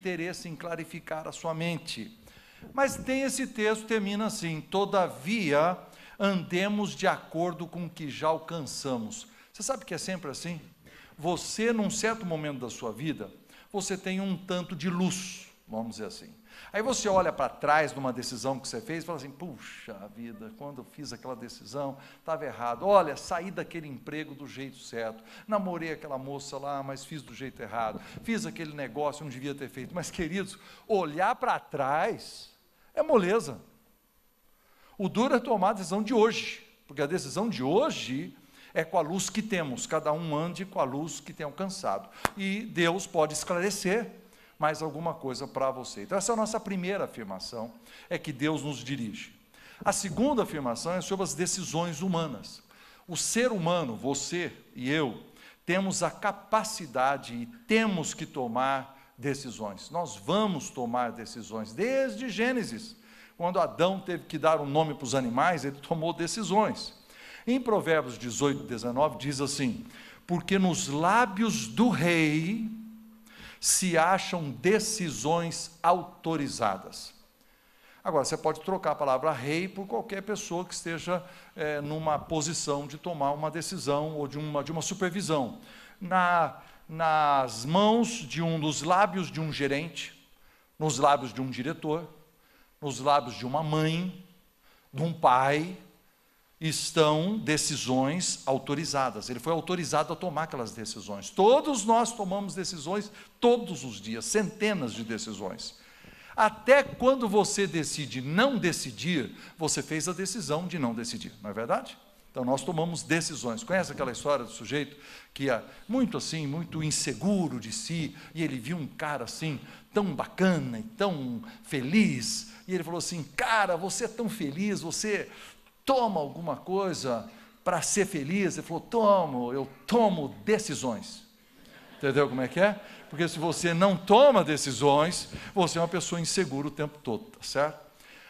interesse em clarificar a sua mente. Mas tem esse texto, termina assim: todavia, andemos de acordo com o que já alcançamos. Você sabe que é sempre assim? Você, num certo momento da sua vida, você tem um tanto de luz, vamos dizer assim. Aí você olha para trás de uma decisão que você fez e fala assim: puxa vida, quando eu fiz aquela decisão, estava errado. Olha, saí daquele emprego do jeito certo, namorei aquela moça lá, mas fiz do jeito errado, fiz aquele negócio, não devia ter feito. Mas, queridos, olhar para trás é moleza. O duro é tomar a decisão de hoje, porque a decisão de hoje é com a luz que temos, cada um ande com a luz que tem alcançado. E Deus pode esclarecer mais alguma coisa para você. Então essa é a nossa primeira afirmação, é que Deus nos dirige. A segunda afirmação é sobre as decisões humanas. O ser humano, você e eu, temos a capacidade e temos que tomar decisões. Nós vamos tomar decisões, desde Gênesis. Quando Adão teve que dar um nome para os animais, ele tomou decisões. Em Provérbios 18, 19, diz assim: porque nos lábios do rei se acham decisões autorizadas. Agora, você pode trocar a palavra rei por qualquer pessoa que esteja numa posição de tomar uma decisão ou de uma supervisão. Nas mãos dos lábios de um gerente, nos lábios de um diretor, nos lábios de uma mãe, de um pai, estão decisões autorizadas. Ele foi autorizado a tomar aquelas decisões. Todos nós tomamos decisões todos os dias, centenas de decisões. Até quando você decide não decidir, você fez a decisão de não decidir, não é verdade? Então nós tomamos decisões. Conhece aquela história do sujeito que é muito inseguro de si, e ele viu um cara assim, tão bacana e tão feliz, e ele falou assim: cara, você é tão feliz, você toma alguma coisa para ser feliz? Ele falou: eu tomo decisões. Entendeu como é que é? Porque se você não toma decisões, você é uma pessoa insegura o tempo todo, tá certo?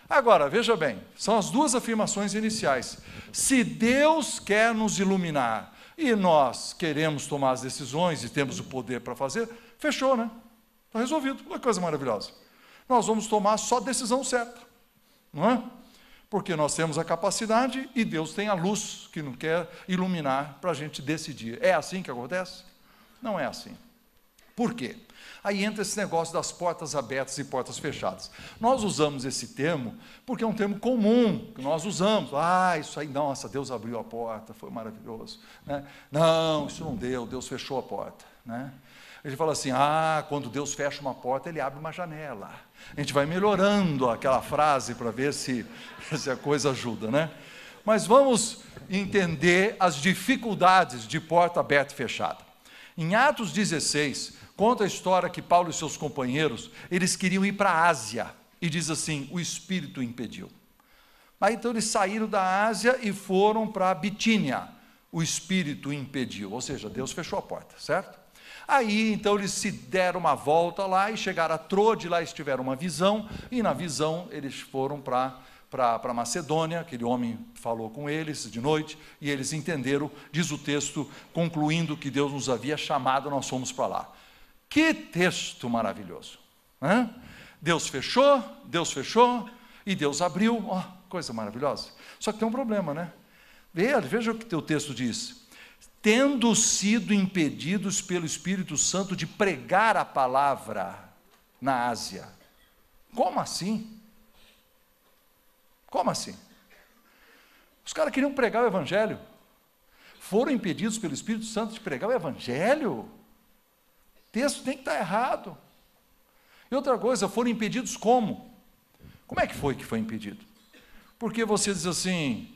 Agora, veja bem, são as duas afirmações iniciais. Se Deus quer nos iluminar e nós queremos tomar as decisões e temos o poder para fazer, fechou, né? Está resolvido, uma coisa maravilhosa. Nós vamos tomar só a decisão certa, não é? Porque nós temos a capacidade e Deus tem a luz que não quer iluminar para a gente decidir. É assim que acontece? Não é assim. Por quê? Aí entra esse negócio das portas abertas e portas fechadas. Nós usamos esse termo porque é um termo comum, que nós usamos. Isso aí, nossa, Deus abriu a porta, foi maravilhoso, né? Não, isso não deu, Deus fechou a porta, né? Ele fala assim: quando Deus fecha uma porta, Ele abre uma janela. A gente vai melhorando aquela frase para ver se a coisa ajuda, né? Mas vamos entender as dificuldades de porta aberta e fechada. Em Atos 16, conta a história que Paulo e seus companheiros, eles queriam ir para a Ásia, e diz assim: o Espírito impediu. Aí então eles saíram da Ásia e foram para a Bitínia, o Espírito impediu, ou seja, Deus fechou a porta, certo? Aí, então, eles se deram uma volta lá e chegaram a Trode, lá eles tiveram uma visão, e na visão eles foram para Macedônia, aquele homem falou com eles de noite, e eles entenderam, diz o texto, concluindo que Deus nos havia chamado, nós fomos para lá. Que texto maravilhoso, né? Deus fechou, e Deus abriu, coisa maravilhosa. Só que tem um problema, né? Veja o que o texto diz: tendo sido impedidos pelo Espírito Santo de pregar a palavra na Ásia. Como assim? Como assim? Os caras queriam pregar o Evangelho, foram impedidos pelo Espírito Santo de pregar o Evangelho? O texto tem que estar errado. E outra coisa, foram impedidos como? Como é que foi impedido? Porque você diz assim: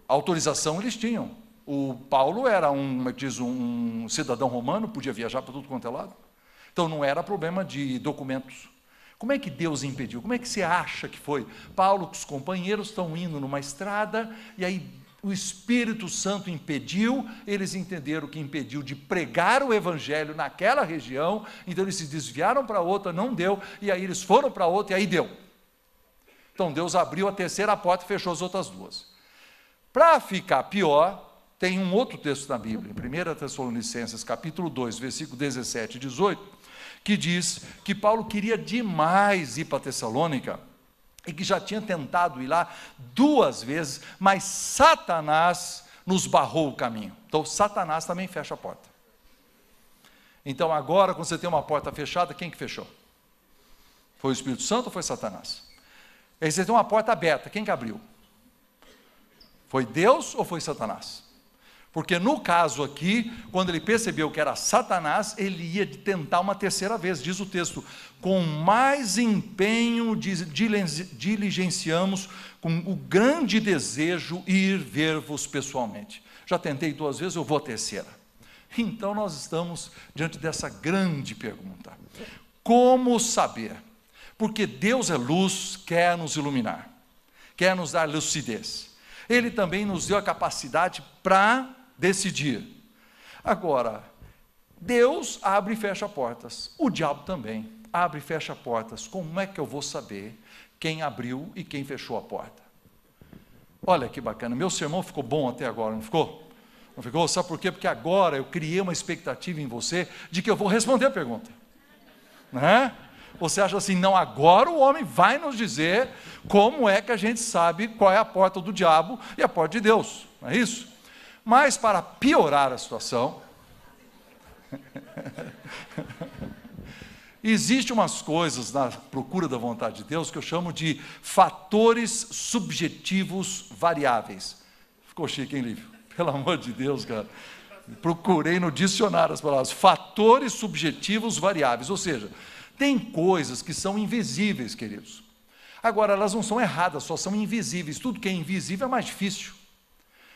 autorização eles tinham. O Paulo era um cidadão romano, podia viajar para tudo quanto é lado. Então não era problema de documentos. Como é que Deus impediu? Como é que você acha que foi? Paulo com os companheiros estão indo numa estrada, e aí o Espírito Santo impediu, eles entenderam que impediu de pregar o Evangelho naquela região, então eles se desviaram para outra, não deu, e aí eles foram para outra, e aí deu. Então Deus abriu a terceira porta e fechou as outras duas. Para ficar pior, Tem um outro texto na Bíblia, em 1 Tessalonicenses, capítulo 2, versículo 17 e 18, que diz que Paulo queria demais ir para Tessalônica, e que já tinha tentado ir lá 2 vezes, mas Satanás nos barrou o caminho. Então, Satanás também fecha a porta. Então, agora, quando você tem uma porta fechada, quem que fechou? Foi o Espírito Santo ou foi Satanás? Aí você tem uma porta aberta, quem que abriu? Foi Deus ou foi Satanás? Porque no caso aqui, quando ele percebeu que era Satanás, ele ia tentar uma 3ª vez, diz o texto, com mais empenho diligenciamos, com o grande desejo ir ver-vos pessoalmente. Já tentei 2 vezes, eu vou a 3ª. Então nós estamos diante dessa grande pergunta: como saber? Porque Deus é luz, quer nos iluminar, quer nos dar lucidez. Ele também nos deu a capacidade para decidir. Agora, Deus abre e fecha portas, o diabo também abre e fecha portas. Como é que eu vou saber quem abriu e quem fechou a porta? Olha que bacana, meu sermão ficou bom até agora, não ficou? Não ficou? Sabe por quê? Porque agora eu criei uma expectativa em você de que eu vou responder a pergunta, não é? Você acha assim, não, agora o homem vai nos dizer como é que a gente sabe qual é a porta do diabo e a porta de Deus, não é isso? Mas para piorar a situação, existem umas coisas na procura da vontade de Deus que eu chamo de fatores subjetivos variáveis. Ficou chique, hein, Lívio? Pelo amor de Deus, cara. Procurei no dicionário as palavras. Fatores subjetivos variáveis, ou seja, tem coisas que são invisíveis, queridos. Agora, elas não são erradas, só são invisíveis. Tudo que é invisível é mais difícil.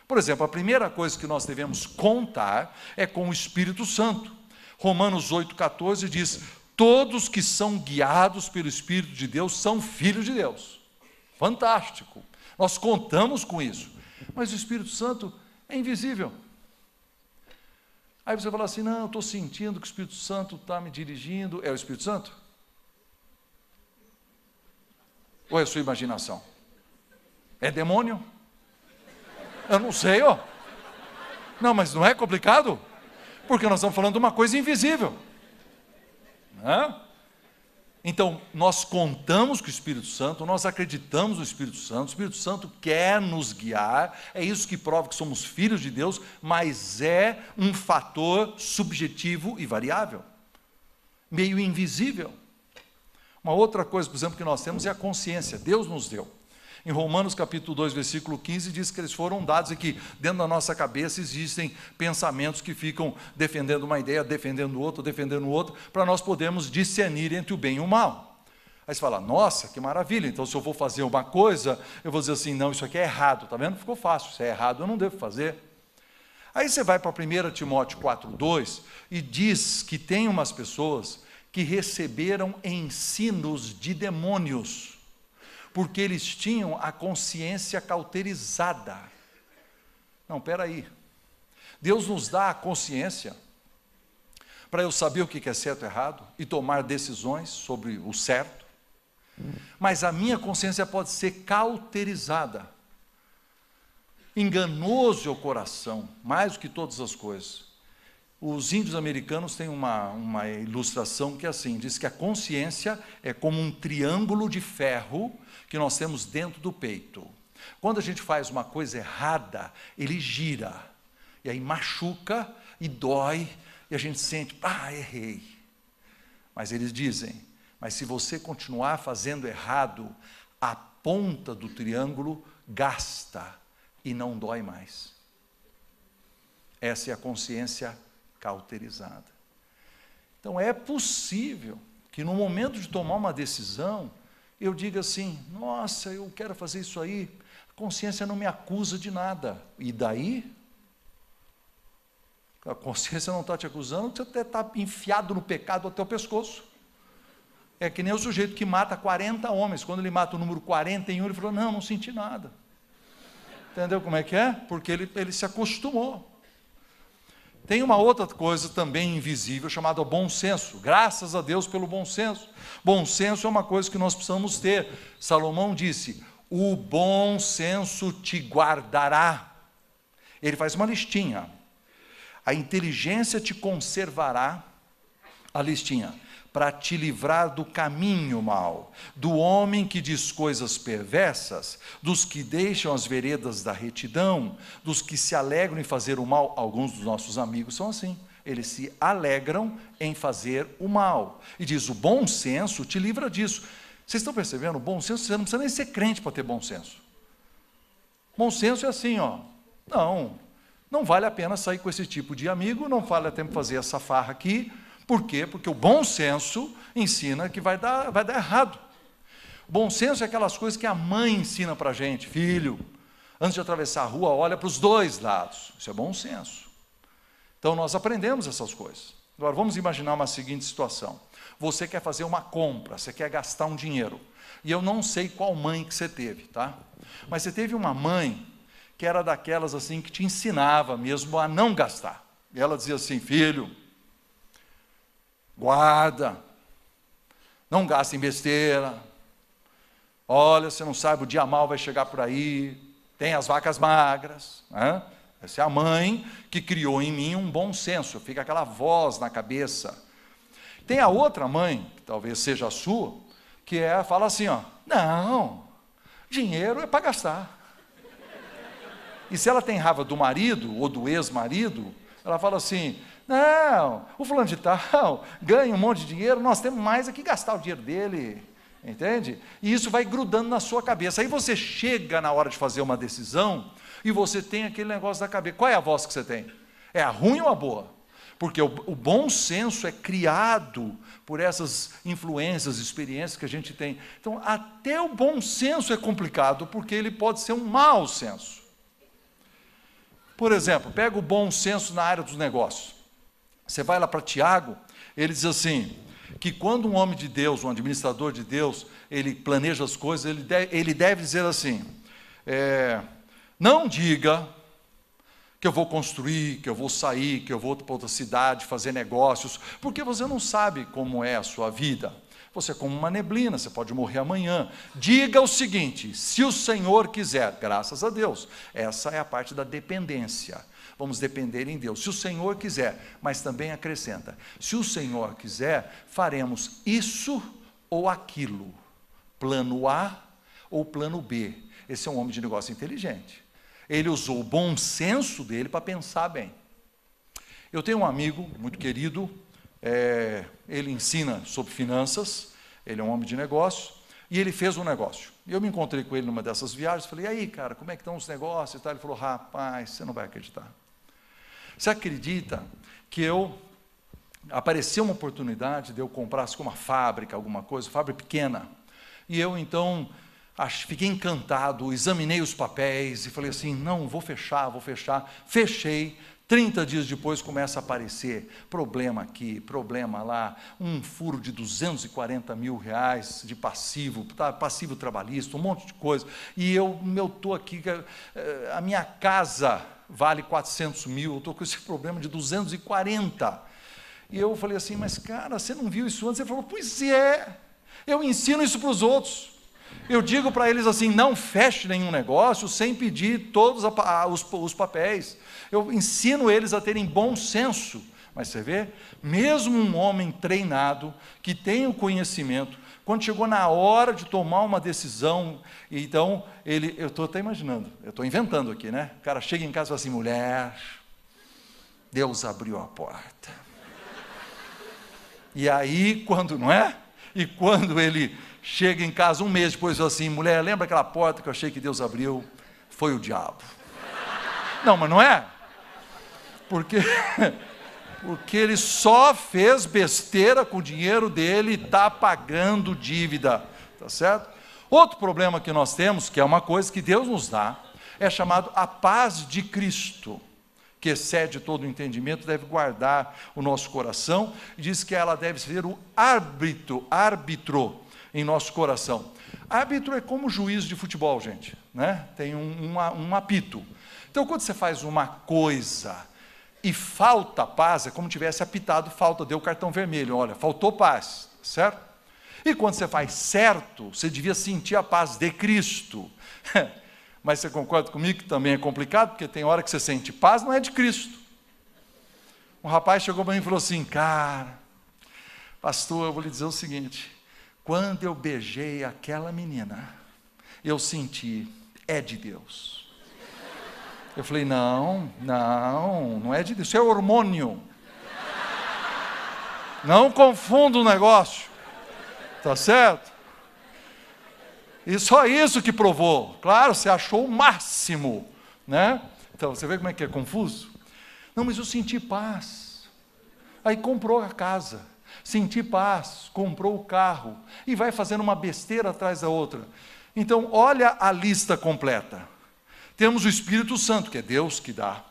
Por exemplo, a primeira coisa que nós devemos contar é com o Espírito Santo. Romanos 8,14 diz: todos que são guiados pelo Espírito de Deus são filhos de Deus. Fantástico, nós contamos com isso. Mas o Espírito Santo é invisível. Aí você fala assim, não, eu estou sentindo que o Espírito Santo está me dirigindo. É o Espírito Santo? Ou é a sua imaginação? É demônio? Eu não sei, ó. Não, mas não é complicado? Porque nós estamos falando de uma coisa invisível. Né? Então, nós contamos com o Espírito Santo, nós acreditamos no Espírito Santo, o Espírito Santo quer nos guiar, é isso que prova que somos filhos de Deus, mas é um fator subjetivo e variável, meio invisível. Uma outra coisa, por exemplo, que nós temos é a consciência, Deus nos deu. Em Romanos capítulo 2, versículo 15, diz que eles foram dados e que dentro da nossa cabeça existem pensamentos que ficam defendendo uma ideia, defendendo outra, para nós podermos discernir entre o bem e o mal. Aí você fala, nossa, que maravilha, então se eu vou fazer uma coisa, eu vou dizer assim, não, isso aqui é errado, está vendo? Ficou fácil, se é errado eu não devo fazer. Aí você vai para 1 Timóteo 4,2 e diz que tem umas pessoas que receberam ensinos de demônios, porque eles tinham a consciência cauterizada. Não, espera aí. Deus nos dá a consciência para eu saber o que é certo e errado e tomar decisões sobre o certo, mas a minha consciência pode ser cauterizada. Enganoso é o coração, mais do que todas as coisas. Os índios americanos têm uma ilustração que é assim, diz que a consciência é como um triângulo de ferro que nós temos dentro do peito. Quando a gente faz uma coisa errada, ele gira, e aí machuca e dói, e a gente sente, errei. Mas eles dizem, mas se você continuar fazendo errado, a ponta do triângulo gasta e não dói mais. Essa é a consciência cauterizada. Então é possível que no momento de tomar uma decisão, eu diga assim, nossa, eu quero fazer isso aí, a consciência não me acusa de nada. E daí? A consciência não está te acusando, você até está enfiado no pecado até o pescoço. É que nem o sujeito que mata 40 homens, quando ele mata o número 41, ele falou, não senti nada. Entendeu como é que é? Porque ele se acostumou. Tem uma outra coisa também invisível, chamada bom senso. Graças a Deus pelo bom senso. Bom senso é uma coisa que nós precisamos ter. Salomão disse, o bom senso te guardará. Ele faz uma listinha. A inteligência te conservará, a listinha, para te livrar do caminho mau, do homem que diz coisas perversas, dos que deixam as veredas da retidão, dos que se alegram em fazer o mal. Alguns dos nossos amigos são assim, eles se alegram em fazer o mal. E diz, o bom senso te livra disso. Vocês estão percebendo? O bom senso, você não precisa nem ser crente para ter bom senso. Bom senso é assim, ó, não vale a pena sair com esse tipo de amigo, não vale a pena fazer essa farra aqui. Por quê? Porque o bom senso ensina que vai dar errado. Bom senso é aquelas coisas que a mãe ensina para a gente. Filho, antes de atravessar a rua, olha para os dois lados. Isso é bom senso. Então, nós aprendemos essas coisas. Agora, vamos imaginar uma seguinte situação. Você quer fazer uma compra, você quer gastar um dinheiro. E eu não sei qual mãe que você teve, tá? Mas você teve uma mãe que era daquelas assim, que te ensinava mesmo a não gastar. E ela dizia assim, filho, guarda, não gasta em besteira, olha, você não sabe, o dia mal vai chegar por aí, tem as vacas magras, né? Essa é a mãe que criou em mim um bom senso, fica aquela voz na cabeça. Tem a outra mãe, que talvez seja a sua, que fala assim, ó, não, dinheiro é para gastar. E se ela tem raiva do marido, ou do ex-marido, ela fala assim, não, o fulano de tal ganha um monte de dinheiro, nós temos mais é que gastar o dinheiro dele, entende? E isso vai grudando na sua cabeça. Aí você chega na hora de fazer uma decisão, e você tem aquele negócio da cabeça. Qual é a voz que você tem? É a ruim ou a boa? Porque o bom senso é criado por essas influências, experiências que a gente tem. Então, até o bom senso é complicado, porque ele pode ser um mau senso. Por exemplo, pega o bom senso na área dos negócios. Você vai lá para Tiago, ele diz assim, que quando um homem de Deus, um administrador de Deus, ele planeja as coisas, ele deve dizer assim, não diga que eu vou construir, que eu vou sair, que eu vou para outra cidade, fazer negócios, porque você não sabe como é a sua vida. Você é como uma neblina, você pode morrer amanhã. Diga o seguinte, se o Senhor quiser, graças a Deus, essa é a parte da dependência. Vamos depender em Deus. Se o Senhor quiser, mas também acrescenta, se o Senhor quiser, faremos isso ou aquilo, plano A ou plano B. Esse é um homem de negócio inteligente. Ele usou o bom senso dele para pensar bem. Eu tenho um amigo muito querido, ele ensina sobre finanças, ele é um homem de negócio, e ele fez um negócio. Eu me encontrei com ele numa dessas viagens, falei, e aí, cara, como é que estão os negócios? Ele falou, rapaz, você não vai acreditar. Você acredita que apareceu uma oportunidade de eu comprar uma fábrica, alguma coisa, fábrica pequena, e eu então fiquei encantado, examinei os papéis e falei assim, não, vou fechar, fechei. 30 dias depois começa a aparecer problema aqui, problema lá, um furo de 240 mil reais de passivo trabalhista, um monte de coisa, e eu estou aqui, a minha casa vale 400 mil, eu estou com esse problema de 240, e eu falei assim, mas cara, você não viu isso antes? Ele falou, pois é, eu ensino isso para os outros, eu digo para eles assim, não feche nenhum negócio sem pedir todos os papéis, eu ensino eles a terem bom senso, mas você vê, mesmo um homem treinado, que tem o conhecimento, quando chegou na hora de tomar uma decisão, então, eu estou até imaginando, eu estou inventando aqui, né? O cara chega em casa e fala assim, mulher, Deus abriu a porta. E aí, não é? E quando ele chega em casa, um mês depois, fala assim, mulher, lembra aquela porta que eu achei que Deus abriu? Foi o diabo. Não, mas não é? Porque ele só fez besteira com o dinheiro dele e está pagando dívida, tá certo? Outro problema que nós temos, que é uma coisa que Deus nos dá, é chamado a paz de Cristo, que excede todo o entendimento, deve guardar o nosso coração, e diz que ela deve ser o árbitro em nosso coração. Árbitro é como juiz de futebol, gente, né? Tem um apito. Então, quando você faz uma coisa e falta paz, é como tivesse apitado falta, deu cartão vermelho, olha, faltou paz, certo? E quando você faz certo, você devia sentir a paz de Cristo. Mas você concorda comigo que também é complicado, porque tem hora que você sente paz, não é de Cristo. Um rapaz chegou para mim e falou assim: cara, pastor, eu vou lhe dizer o seguinte, quando eu beijei aquela menina, eu senti, é de Deus. Eu falei: não é de Deus, isso é hormônio. Não confunda o negócio, tá certo? E só isso que provou. Claro, você achou o máximo, né? Então, você vê como é que é confuso? Não, mas eu senti paz. Aí comprou a casa, senti paz, comprou o carro, e vai fazendo uma besteira atrás da outra. Então, olha a lista completa. Temos o Espírito Santo, que é Deus que dá.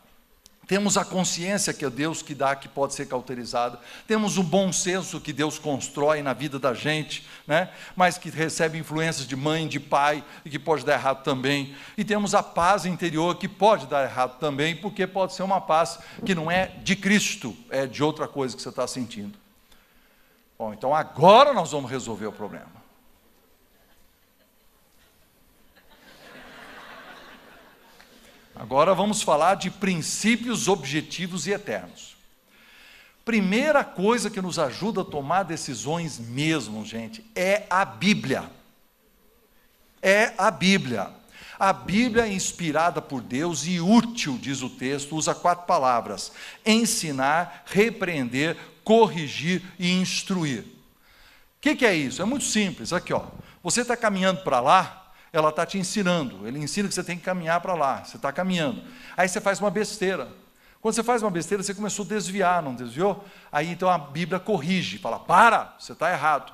Temos a consciência, que é Deus que dá, que pode ser cauterizada. Temos o bom senso que Deus constrói na vida da gente, né? Mas que recebe influências de mãe, de pai, e que pode dar errado também. E temos a paz interior, que pode dar errado também, porque pode ser uma paz que não é de Cristo, é de outra coisa que você está sentindo. Bom, então agora nós vamos resolver o problema. Agora vamos falar de princípios objetivos e eternos. Primeira coisa que nos ajuda a tomar decisões mesmo, gente, é a Bíblia. É a Bíblia. A Bíblia é inspirada por Deus e útil, diz o texto, usa 4 palavras: ensinar, repreender, corrigir e instruir. O que é isso? É muito simples. Aqui, ó, você está caminhando para lá, ela está te ensinando, ele ensina que você tem que caminhar para lá, você está caminhando, aí você faz uma besteira, quando você faz uma besteira, você começou a desviar, não desviou? Aí então a Bíblia corrige, fala: para, você está errado,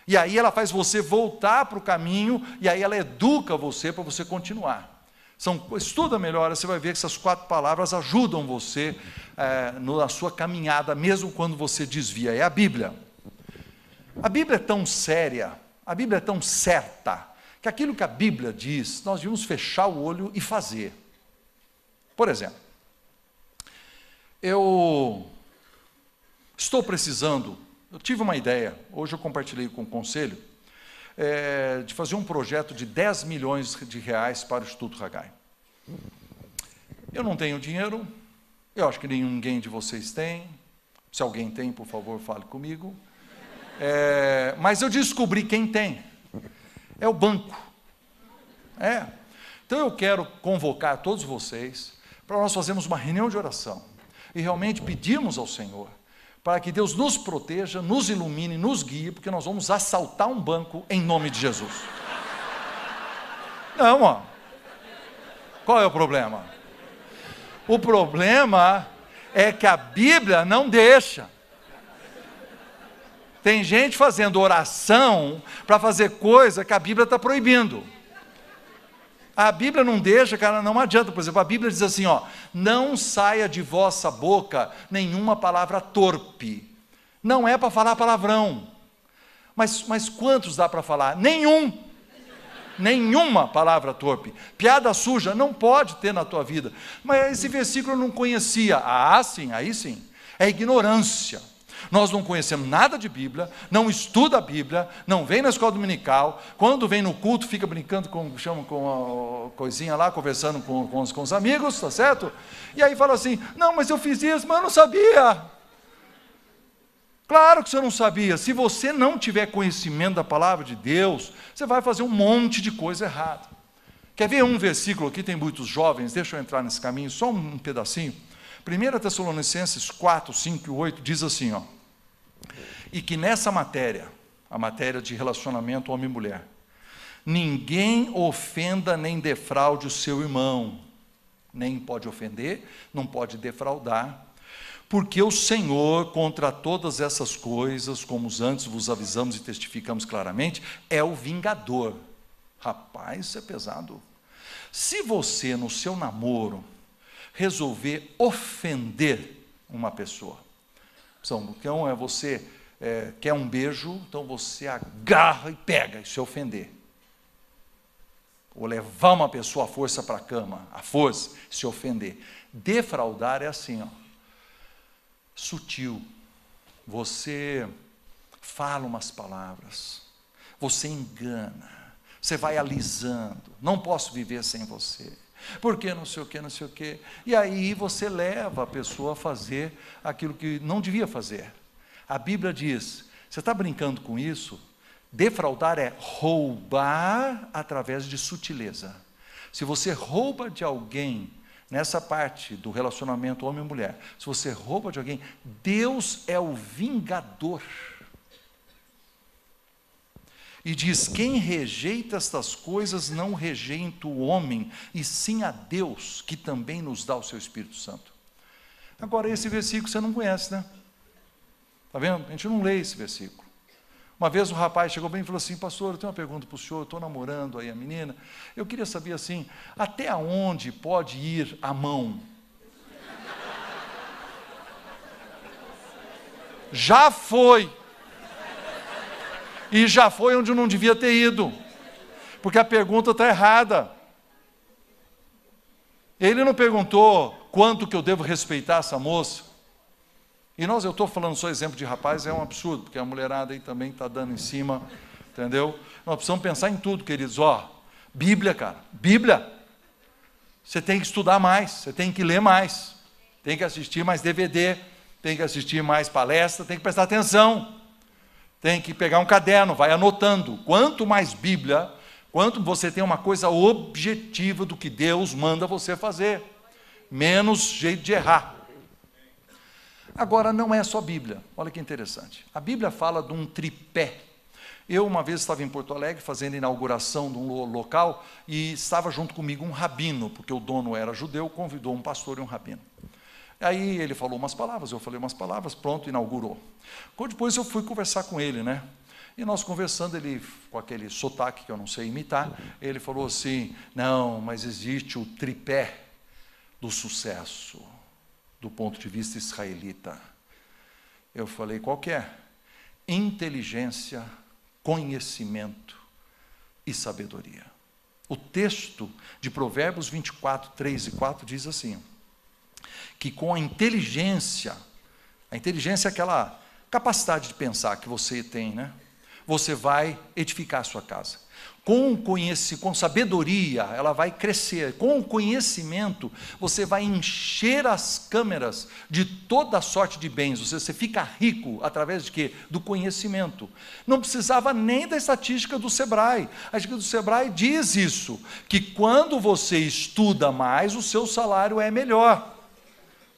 e aí ela faz você voltar para o caminho, e aí ela educa você para você continuar. Estuda melhor, você vai ver que essas 4 palavras ajudam você na sua caminhada, mesmo quando você desvia. É a Bíblia. A Bíblia é tão séria, a Bíblia é tão certa, que aquilo que a Bíblia diz, nós devíamos fechar o olho e fazer. Por exemplo, eu estou precisando, eu tive uma ideia, hoje eu compartilhei com o conselho, de fazer um projeto de 10 milhões de reais para o Instituto Haggai. Eu não tenho dinheiro, eu acho que ninguém de vocês tem, se alguém tem, por favor, fale comigo, mas eu descobri quem tem. É o banco. Então eu quero convocar todos vocês para nós fazermos uma reunião de oração e realmente pedirmos ao Senhor para que Deus nos proteja, nos ilumine, nos guie, porque nós vamos assaltar um banco em nome de Jesus. Não, ó. Qual é o problema? O problema é que a Bíblia não deixa. Tem gente fazendo oração para fazer coisa que a Bíblia está proibindo. A Bíblia não deixa, cara, não adianta. Por exemplo, a Bíblia diz assim, ó: não saia de vossa boca nenhuma palavra torpe. Não é para falar palavrão. Mas quantos dá para falar? Nenhum. Nenhuma palavra torpe. Piada suja não pode ter na tua vida. Mas esse versículo eu não conhecia. Ah, sim, aí sim. É ignorância. Nós não conhecemos nada de Bíblia, não estuda a Bíblia, não vem na escola dominical, quando vem no culto fica brincando com a coisinha lá, conversando com os amigos, tá certo? E aí fala assim: não, mas eu fiz isso, mas eu não sabia. Claro que você não sabia. Se você não tiver conhecimento da palavra de Deus, você vai fazer um monte de coisa errada. Quer ver um versículo aqui? Tem muitos jovens, deixa eu entrar nesse caminho, só um pedacinho. 1 Tessalonicenses 4, 5 e 8 diz assim, ó: e que nessa matéria, a matéria de relacionamento homem e mulher, ninguém ofenda nem defraude o seu irmão, nem pode ofender, não pode defraudar, porque o Senhor, contra todas essas coisas, como antes vos avisamos e testificamos claramente, é o vingador. Rapaz, isso é pesado. Se você, no seu namoro, resolver ofender uma pessoa, então você quer um beijo, então você agarra e pega, e se ofender. Ou levar uma pessoa à força para a cama, à força, se ofender. Defraudar é assim, ó, sutil. Você fala umas palavras, você engana, Você vai alisando, não posso viver sem você, porque não sei o que, não sei o que. E aí você leva a pessoa a fazer aquilo que não devia fazer. A Bíblia diz, você está brincando com isso? Defraudar é roubar através de sutileza. Se você rouba de alguém, nessa parte do relacionamento homem e mulher, se você rouba de alguém, Deus é o vingador. E diz, quem rejeita estas coisas não rejeita o homem, e sim a Deus, que também nos dá o seu Espírito Santo. Agora, esse versículo você não conhece, né? Está vendo? A gente não lê esse versículo. Uma vez um rapaz chegou bem e falou assim, pastor, eu tenho uma pergunta para o senhor, eu estou namorando aí a menina, eu queria saber assim, até onde pode ir a mão? Já foi. E já foi onde não devia ter ido, porque a pergunta está errada. Ele não perguntou quanto que eu devo respeitar essa moça. E eu estou falando só exemplo de rapaz, é um absurdo, porque a mulherada aí também está dando em cima, entendeu? Nós precisamos pensar em tudo, queridos. Bíblia, cara, Bíblia. Você tem que estudar mais, você tem que ler mais, tem que assistir mais DVD, tem que assistir mais palestra, tem que prestar atenção. Tem que pegar um caderno, vai anotando. Quanto mais Bíblia, quanto você tem uma coisa objetiva do que Deus manda você fazer, menos jeito de errar. Agora, não é só Bíblia, olha que interessante. A Bíblia fala de um tripé. Eu, uma vez, estava em Porto Alegre, fazendo a inauguração de um local, e estava junto comigo um rabino, porque o dono era judeu, convidou um pastor e um rabino. Aí ele falou umas palavras, eu falei umas palavras, pronto, inaugurou. Depois eu fui conversar com ele, né? E nós conversando, ele, com aquele sotaque que eu não sei imitar, ele falou assim, não, mas existe o tripé do sucesso, do ponto de vista israelita. Eu falei, qual que é? Inteligência, conhecimento e sabedoria. O texto de Provérbios 24, 3 e 4 diz assim, que com a inteligência é aquela capacidade de pensar que você tem, né? Você vai edificar a sua casa. Com sabedoria, ela vai crescer. Com o conhecimento, você vai encher as câmeras de toda sorte de bens. Você fica rico através de quê? Do conhecimento. Não precisava nem da estatística do Sebrae. A estatística do Sebrae diz isso, que quando você estuda mais, o seu salário é melhor,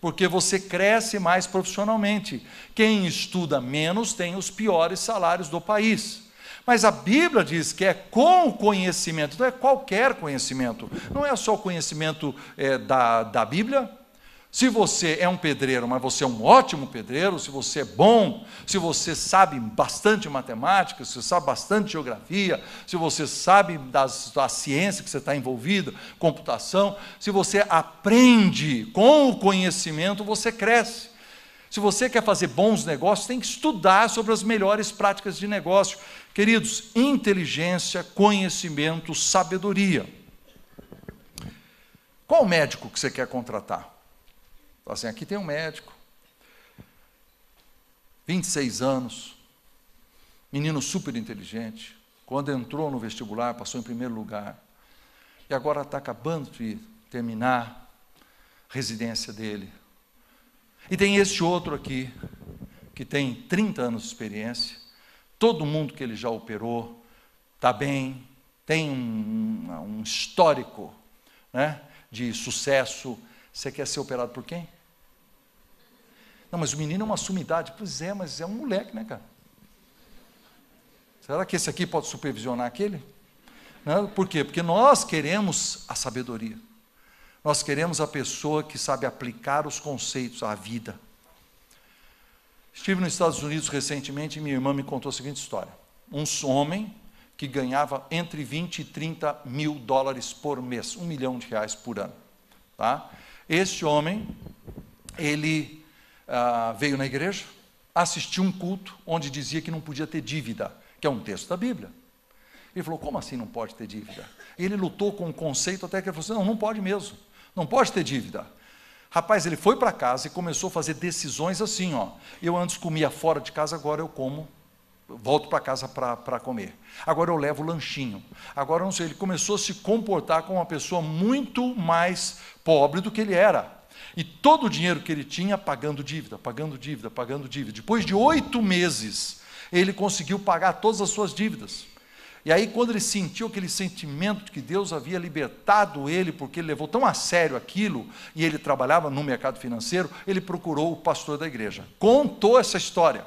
porque você cresce mais profissionalmente. Quem estuda menos tem os piores salários do país. Mas a Bíblia diz que é com o conhecimento, não é qualquer conhecimento, não é só o conhecimento da Bíblia. Se você é um pedreiro, mas você é um ótimo pedreiro, se você é bom, se você sabe bastante matemática, se você sabe bastante geografia, se você sabe da ciência que você está envolvido, computação, se você aprende com o conhecimento, você cresce. Se você quer fazer bons negócios, tem que estudar sobre as melhores práticas de negócio. Queridos, inteligência, conhecimento, sabedoria. Qual médico que você quer contratar? Assim, aqui tem um médico, 26 anos, menino super inteligente, quando entrou no vestibular, passou em primeiro lugar, e agora está acabando de terminar a residência dele. E tem esse outro aqui, que tem 30 anos de experiência, todo mundo que ele já operou está bem, tem um histórico, né, de sucesso. Você quer ser operado por quem? Não, mas o menino é uma sumidade. Pois é, mas é um moleque, né, cara? Será que esse aqui pode supervisionar aquele? Não, por quê? Porque nós queremos a sabedoria. Nós queremos a pessoa que sabe aplicar os conceitos à vida. Estive nos Estados Unidos recentemente e minha irmã me contou a seguinte história. Um homem que ganhava entre 20 e 30 mil dólares por mês, R$1 milhão por ano. Tá? Esse homem, ele veio na igreja, assistiu um culto onde dizia que não podia ter dívida, que é um texto da Bíblia. Ele falou, como assim não pode ter dívida? Ele lutou com o conceito até que ele falou assim, não pode mesmo, não pode ter dívida. Rapaz, ele foi para casa e começou a fazer decisões assim, eu antes comia fora de casa, agora eu como volto para casa para comer. Agora eu levo o lanchinho. Agora, não sei, ele começou a se comportar como uma pessoa muito mais pobre do que ele era. E todo o dinheiro que ele tinha, pagando dívida, pagando dívida, pagando dívida. Depois de 8 meses, ele conseguiu pagar todas as suas dívidas. E aí, quando ele sentiu aquele sentimento de que Deus havia libertado ele, porque ele levou tão a sério aquilo, e ele trabalhava no mercado financeiro, ele procurou o pastor da igreja. Contou essa história.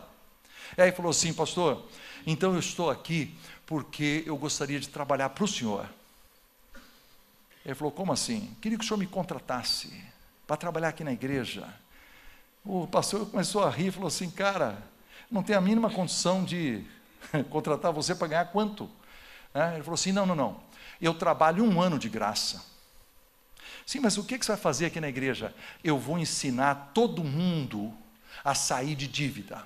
E aí falou assim: pastor, então eu estou aqui porque eu gostaria de trabalhar para o senhor. Ele falou: como assim? Queria que o senhor me contratasse para trabalhar aqui na igreja. O pastor começou a rir e falou assim: cara, não tem a mínima condição de contratar você para ganhar quanto? Ele falou assim: não, eu trabalho 1 ano de graça. Sim, mas o que você vai fazer aqui na igreja? Eu vou ensinar todo mundo a sair de dívida.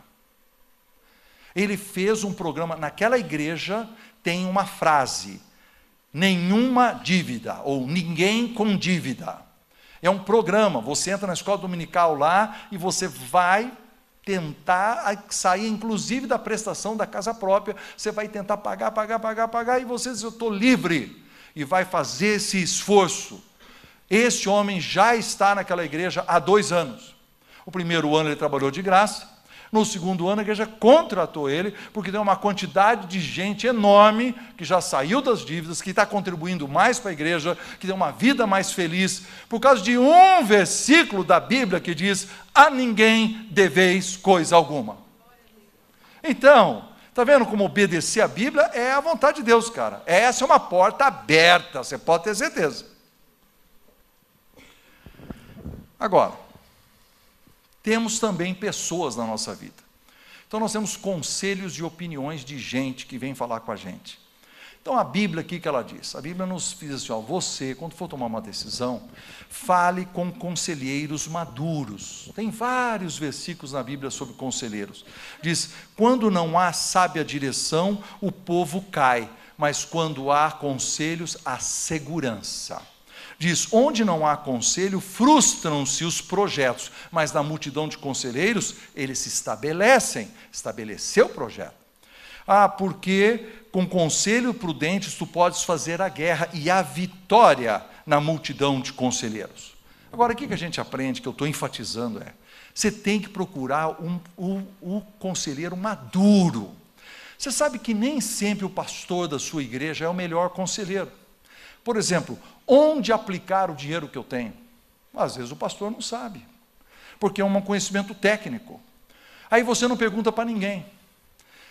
Ele fez um programa, naquela igreja tem uma frase: nenhuma dívida, ou ninguém com dívida. É um programa, você entra na escola dominical lá e você vai tentar sair, inclusive, da prestação da casa própria, você vai tentar pagar, e você diz: eu estou livre, e vai fazer esse esforço. Esse homem já está naquela igreja há 2 anos. O primeiro ano ele trabalhou de graça. No segundo ano, a igreja contratou ele, porque tem uma quantidade de gente enorme que já saiu das dívidas, que está contribuindo mais para a igreja, que tem uma vida mais feliz, por causa de um versículo da Bíblia que diz: a ninguém deveis coisa alguma. Então, está vendo como obedecer a Bíblia é a vontade de Deus, cara. Essa é uma porta aberta, você pode ter certeza. Agora, temos também pessoas na nossa vida. Então nós temos conselhos e opiniões de gente que vem falar com a gente. Então a Bíblia, aqui que ela diz? A Bíblia nos diz assim: você, quando for tomar uma decisão, fale com conselheiros maduros. Tem vários versículos na Bíblia sobre conselheiros. Diz: quando não há sábia direção, o povo cai, mas quando há conselhos, há segurança. Diz: onde não há conselho, frustram-se os projetos, mas na multidão de conselheiros, eles se estabelecem. Estabeleceu o projeto. Porque com conselho prudente tu podes fazer a guerra e a vitória na multidão de conselheiros. Agora, o que a gente aprende, que eu estou enfatizando, você tem que procurar o conselheiro maduro. Você sabe que nem sempre o pastor da sua igreja é o melhor conselheiro. Por exemplo, onde aplicar o dinheiro que eu tenho? Às vezes o pastor não sabe, porque é um conhecimento técnico. Aí você não pergunta para ninguém.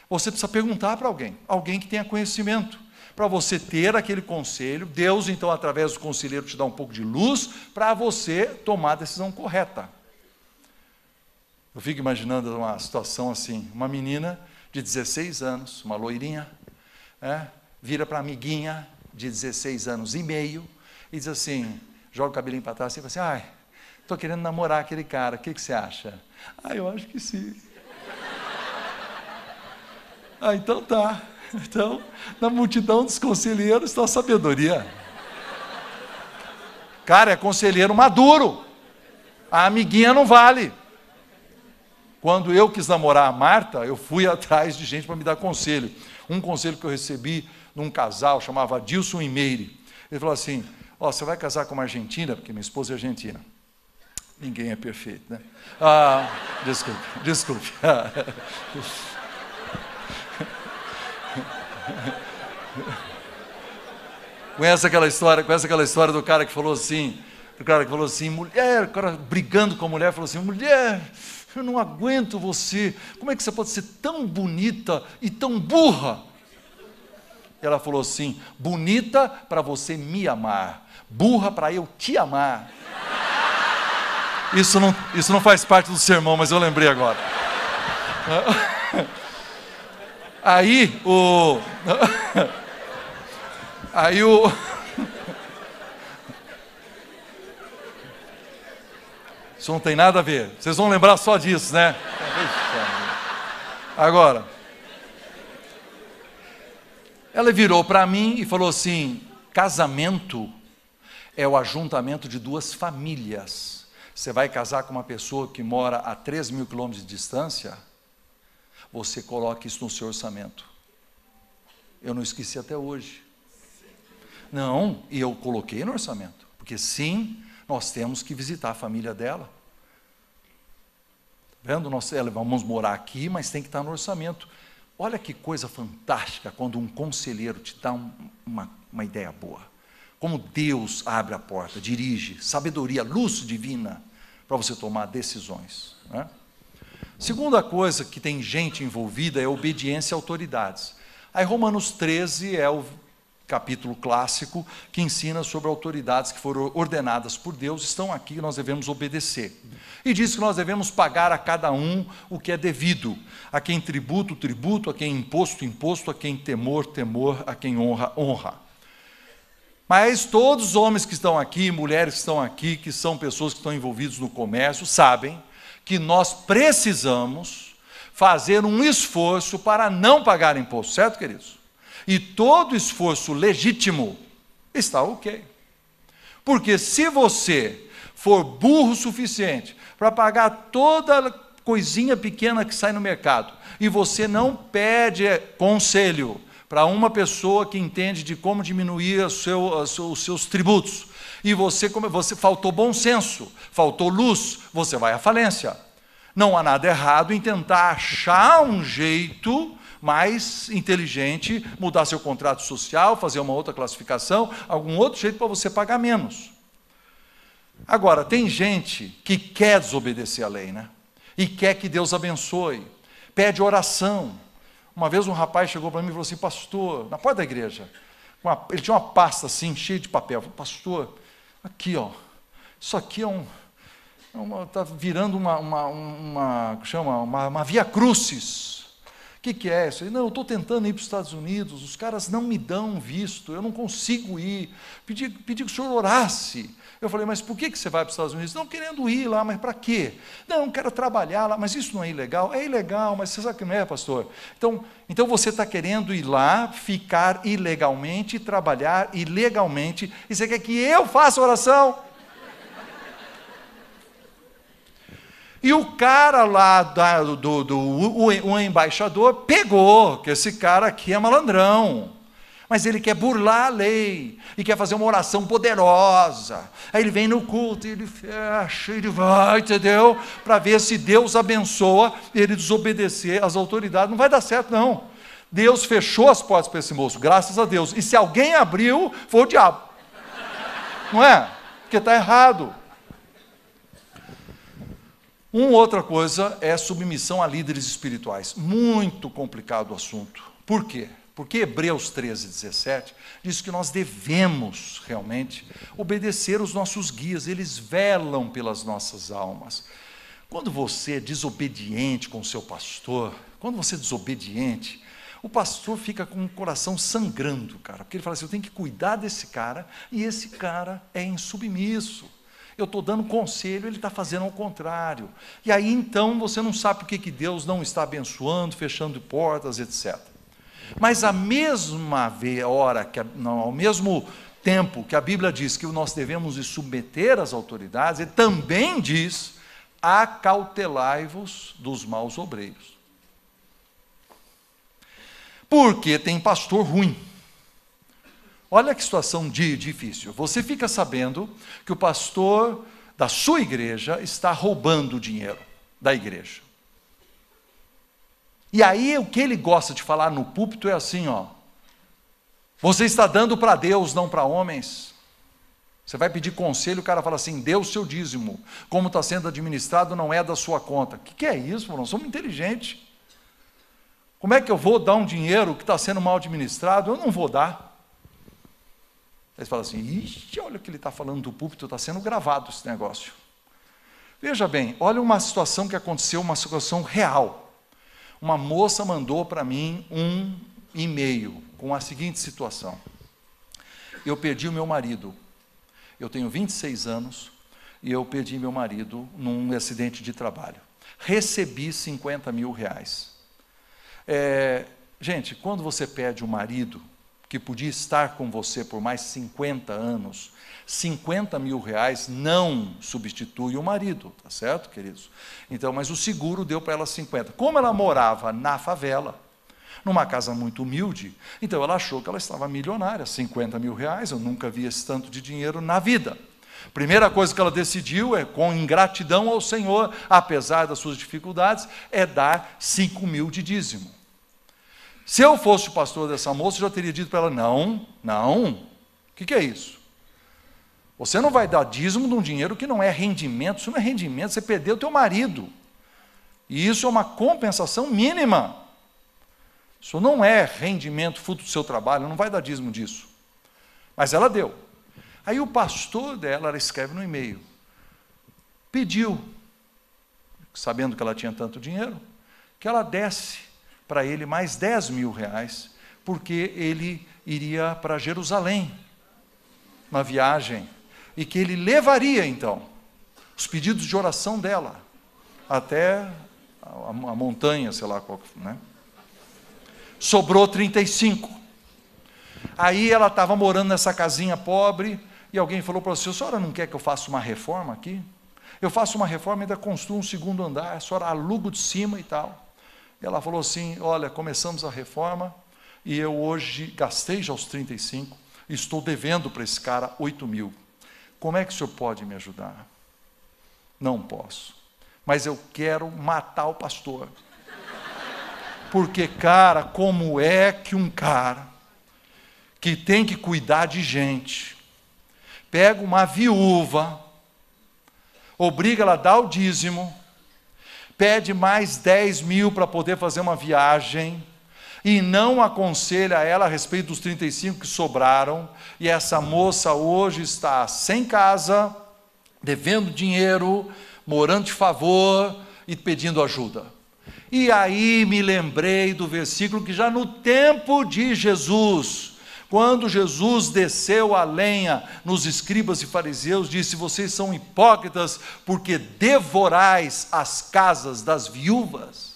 Você precisa perguntar para alguém que tenha conhecimento, para você ter aquele conselho. Deus, então, através do conselheiro, te dá um pouco de luz para você tomar a decisão correta. Eu fico imaginando uma situação assim: uma menina de 16 anos, uma loirinha, vira para a amiguinha de 16 anos e meio, e diz assim, joga o cabelinho para trás e fala assim: estou querendo namorar aquele cara, o que você acha? Eu acho que sim. Então tá. Então, na multidão dos conselheiros está a sabedoria. Cara, é conselheiro maduro. A amiguinha não vale. Quando eu quis namorar a Marta, eu fui atrás de gente para me dar conselho. Um conselho que eu recebi num casal, chamava Dilson e Meire. Ele falou assim: você vai casar com uma argentina, porque minha esposa é argentina. Ninguém é perfeito, né? Desculpe. Conhece aquela história do cara que falou assim, mulher, o cara brigando com a mulher, falou assim: mulher, eu não aguento você, como é que você pode ser tão bonita e tão burra? Ela falou assim: bonita para você me amar, burra para eu te amar. Isso não faz parte do sermão, mas eu lembrei agora. Aí isso não tem nada a ver. Vocês vão lembrar só disso, né? Agora, ela virou para mim e falou assim: casamento é o ajuntamento de 2 famílias. Você vai casar com uma pessoa que mora a 3.000 quilômetros de distância? você coloque isso no seu orçamento. Eu não esqueci até hoje. Não, e eu coloquei no orçamento, porque sim, nós temos que visitar a família dela. Vendo? Nós vamos morar aqui, mas tem que estar no orçamento. Olha que coisa fantástica quando um conselheiro te dá uma ideia boa. Como Deus abre a porta, dirige, sabedoria, luz divina, para você tomar decisões, né? Segunda coisa que tem gente envolvida é obediência a autoridades. Aí Romanos 13 é o capítulo clássico que ensina sobre autoridades que foram ordenadas por Deus, estão aqui e nós devemos obedecer. E diz que nós devemos pagar a cada um o que é devido. A quem tributo, tributo, a quem imposto, imposto, a quem temor, temor, a quem honra, honra. Mas todos os homens que estão aqui, mulheres que estão aqui, que são pessoas que estão envolvidas no comércio, sabem que nós precisamos fazer um esforço para não pagar imposto, certo, queridos? E todo esforço legítimo está ok. Porque se você for burro o suficiente para pagar toda coisinha pequena que sai no mercado, e você não pede conselho para uma pessoa que entende de como diminuir os seus tributos, e você faltou bom senso, faltou luz, você vai à falência. Não há nada errado em tentar achar um jeito mais inteligente, mudar seu contrato social, fazer uma outra classificação, algum outro jeito para você pagar menos. Agora, tem gente que quer desobedecer a lei, né? E quer que Deus abençoe, pede oração. Uma vez um rapaz chegou para mim e falou assim: pastor, na porta da igreja, ele tinha uma pasta assim, cheia de papel. Eu falei: pastor, aqui, ó, isso aqui está virando uma via crucis. O que é isso? Não, eu estou tentando ir para os Estados Unidos, os caras não me dão visto, eu não consigo ir. Pedi que o senhor orasse. Eu falei: mas por que você vai para os Estados Unidos? Não, querendo ir lá, mas para quê? Não, quero trabalhar lá, mas isso não é ilegal? É ilegal, mas você sabe que não é, pastor? Então você está querendo ir lá, ficar ilegalmente, trabalhar ilegalmente, e você quer que eu faça oração? E o cara lá, o embaixador, pegou que esse cara aqui é malandrão, mas ele quer burlar a lei, e quer fazer uma oração poderosa. Aí ele vem no culto, e ele fecha, ele vai, entendeu? Para ver se Deus abençoa ele desobedecer às autoridades. Não vai dar certo, não. Deus fechou as portas para esse moço, graças a Deus. E se alguém abriu, foi o diabo. Não é? Porque está errado. Outra coisa é submissão a líderes espirituais. Muito complicado o assunto. Por quê? Porque Hebreus 13:17 diz que nós devemos realmente obedecer os nossos guias, eles velam pelas nossas almas. Quando você é desobediente com o seu pastor, quando você é desobediente, o pastor fica com o coração sangrando, cara, porque ele fala assim: eu tenho que cuidar desse cara, e esse cara é insubmisso. Eu estou dando conselho, ele está fazendo ao contrário. E aí então você não sabe por que Deus não está abençoando, fechando portas, etc. Mas à mesma hora, ao mesmo tempo que a Bíblia diz que nós devemos nos submeter às autoridades, ele também diz: acautelai-vos dos maus obreiros. Porque tem pastor ruim. Olha que situação difícil. Você fica sabendo que o pastor da sua igreja está roubando o dinheiro da igreja. E aí o que ele gosta de falar no púlpito é assim, ó: você está dando para Deus, não para homens. Você vai pedir conselho, o cara fala assim: dê o seu dízimo, como está sendo administrado não é da sua conta. O que é isso, nós somos inteligentes. Como é que eu vou dar um dinheiro que está sendo mal administrado? Eu não vou dar. Aí você fala assim: ixi, olha o que ele está falando do púlpito, está sendo gravado esse negócio. Veja bem, olha uma situação que aconteceu, uma situação real. Uma moça mandou para mim um e-mail com a seguinte situação: eu perdi o meu marido, eu tenho 26 anos, e eu perdi meu marido num acidente de trabalho. Recebi 50 mil reais. Gente, quando você perde o marido, que podia estar com você por mais 50 anos, 50 mil reais não substitui o marido, tá certo, queridos? Então, mas o seguro deu para ela 50. Como ela morava na favela, numa casa muito humilde, então ela achou que ela estava milionária, 50 mil reais, eu nunca vi esse tanto de dinheiro na vida. Primeira coisa que ela decidiu, com ingratidão ao Senhor, apesar das suas dificuldades, é dar 5 mil de dízimo. Se eu fosse o pastor dessa moça, eu já teria dito para ela, não, o que é isso? Você não vai dar dízimo de um dinheiro que não é rendimento, isso não é rendimento, você perdeu o teu marido. E isso é uma compensação mínima. Isso não é rendimento fruto do seu trabalho, não vai dar dízimo disso. Mas ela deu. Aí o pastor dela, ela escreve no e-mail, pediu, sabendo que ela tinha tanto dinheiro, que ela desse para ele mais 10 mil reais, porque ele iria para Jerusalém, na viagem, e que ele levaria, então, os pedidos de oração dela, até a montanha, sei lá qual, né? Sobrou 35. Aí ela estava morando nessa casinha pobre, e alguém falou para ela, a senhora não quer que eu faça uma reforma aqui? Eu faço uma reforma e ainda construo um segundo andar, a senhora aluga de cima e tal. E ela falou assim, olha, começamos a reforma, e eu hoje gastei já os 35, e estou devendo para esse cara 8 mil. Como é que o senhor pode me ajudar? Não posso, mas eu quero matar o pastor. Porque, cara, como é que um cara que tem que cuidar de gente, pega uma viúva, obriga ela a dar o dízimo, pede mais 10 mil para poder fazer uma viagem, e não aconselha ela a respeito dos 35 que sobraram, e essa moça hoje está sem casa, devendo dinheiro, morando de favor e pedindo ajuda. E aí me lembrei do versículo que já no tempo de Jesus, quando Jesus desceu a lenha nos escribas e fariseus, disse, vocês são hipócritas, porque devorais as casas das viúvas.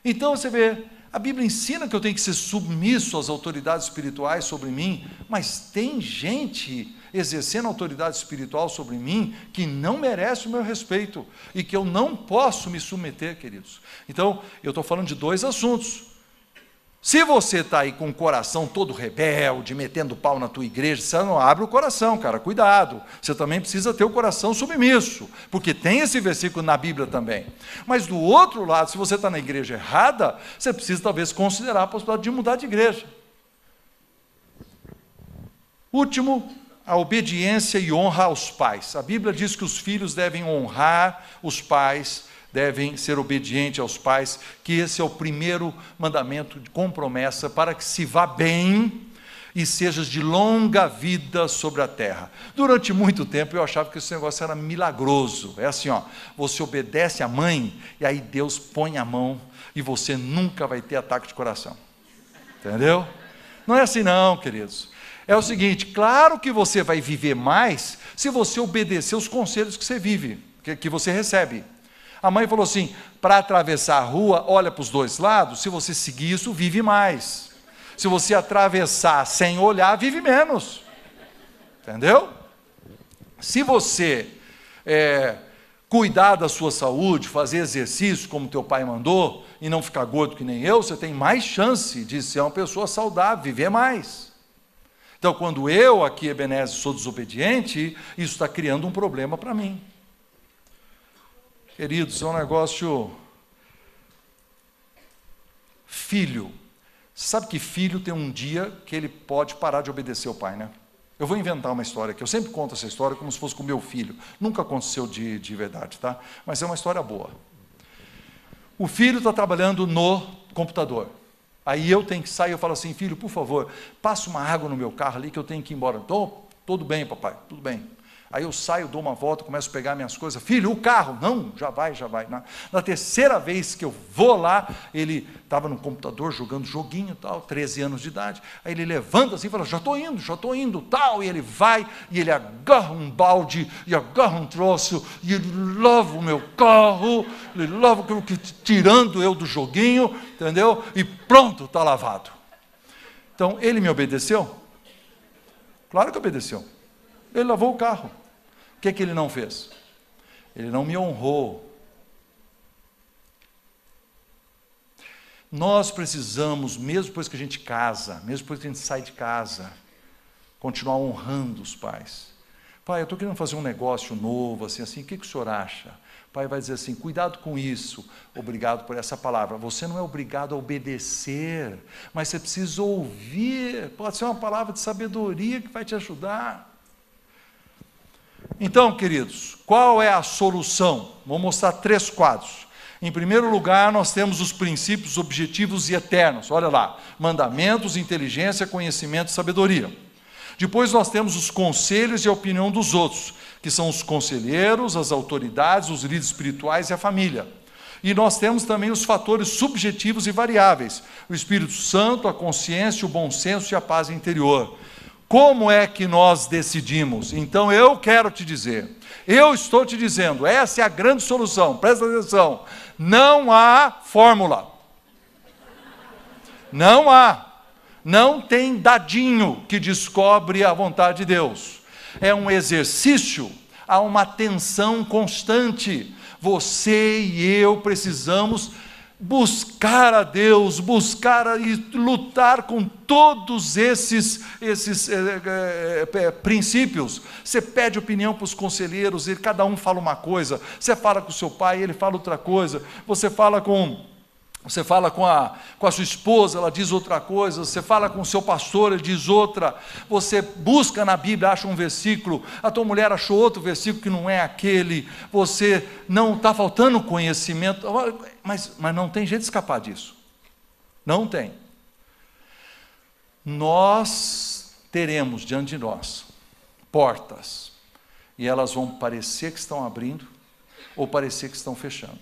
Então você vê, a Bíblia ensina que eu tenho que ser submisso às autoridades espirituais sobre mim, mas tem gente exercendo autoridade espiritual sobre mim que não merece o meu respeito e que eu não posso me submeter, queridos. Então, eu estou falando de dois assuntos. Se você está aí com o coração todo rebelde, metendo pau na tua igreja, você não abre o coração, cara, cuidado. Você também precisa ter o coração submisso, porque tem esse versículo na Bíblia também. Mas do outro lado, se você está na igreja errada, você precisa talvez considerar a possibilidade de mudar de igreja. Último, a obediência e honra aos pais. A Bíblia diz que os filhos devem honrar os pais, devem ser obedientes aos pais, que esse é o primeiro mandamento com promessa para que se vá bem e sejas de longa vida sobre a terra. Durante muito tempo eu achava que esse negócio era milagroso. É assim, ó, você obedece à mãe e aí Deus põe a mão e você nunca vai ter ataque de coração. Entendeu? Não é assim não, queridos. É o seguinte, claro que você vai viver mais se você obedecer os conselhos que você vive, que você recebe. A mãe falou assim, para atravessar a rua, olha para os dois lados, se você seguir isso, vive mais. Se você atravessar sem olhar, vive menos. Entendeu? Se você cuidar da sua saúde, fazer exercício como teu pai mandou, e não ficar gordo que nem eu, você tem mais chance de ser uma pessoa saudável, viver mais. Então, quando eu aqui, Ebenezer, sou desobediente, isso está criando um problema para mim. Queridos, é um negócio... Filho. Você sabe que filho tem um dia que ele pode parar de obedecer ao pai, né? Eu vou inventar uma história aqui. Eu sempre conto essa história como se fosse com o meu filho. Nunca aconteceu de verdade, tá? Mas é uma história boa. O filho está trabalhando no computador. Aí eu tenho que sair, eu falo assim, filho, por favor, passa uma água no meu carro ali que eu tenho que ir embora. Tudo bem, papai, tudo bem. Aí eu saio, dou uma volta, começo a pegar minhas coisas. Filho, o carro? Não, já vai. Na terceira vez que eu vou lá, ele estava no computador jogando joguinho e tal, 13 anos de idade. Aí ele levanta assim e fala, já estou indo, tal. E ele vai, e ele agarra um balde, e agarra um troço, e ele lava o meu carro, ele lava tirando eu do joguinho, entendeu? E pronto, está lavado. Então, ele me obedeceu? Claro que obedeceu. Ele lavou o carro. O que ele não fez? Ele não me honrou. Nós precisamos, mesmo depois que a gente casa, mesmo depois que a gente sai de casa, continuar honrando os pais. Pai, eu estou querendo fazer um negócio novo, assim, o que o senhor acha? O pai vai dizer assim, cuidado com isso, obrigado por essa palavra. Você não é obrigado a obedecer, mas você precisa ouvir, pode ser uma palavra de sabedoria que vai te ajudar. Então, queridos, qual é a solução? Vou mostrar 3 quadros. Em primeiro lugar, nós temos os princípios objetivos e eternos. Olha lá, mandamentos, inteligência, conhecimento e sabedoria. Depois nós temos os conselhos e a opinião dos outros, que são os conselheiros, as autoridades, os líderes espirituais e a família. E nós temos também os fatores subjetivos e variáveis, o Espírito Santo, a consciência, o bom senso e a paz interior. Como é que nós decidimos? Então eu quero te dizer, eu estou te dizendo, essa é a grande solução, presta atenção, não há fórmula. Não há. Não tem dadinho que descobre a vontade de Deus. É um exercício, há uma atenção constante. Você e eu precisamos buscar a Deus, e lutar com todos esses princípios. Você pede opinião para os conselheiros, cada um fala uma coisa. Você fala com o seu pai, ele fala outra coisa. Você fala com a sua esposa, ela diz outra coisa. Você fala com o seu pastor, ele diz outra. Você busca na Bíblia, acha um versículo, a tua mulher achou outro versículo que não é aquele. Você não está faltando conhecimento, mas não tem jeito de escapar disso. Não tem. Nós teremos diante de nós portas, e elas vão parecer que estão abrindo, ou parecer que estão fechando.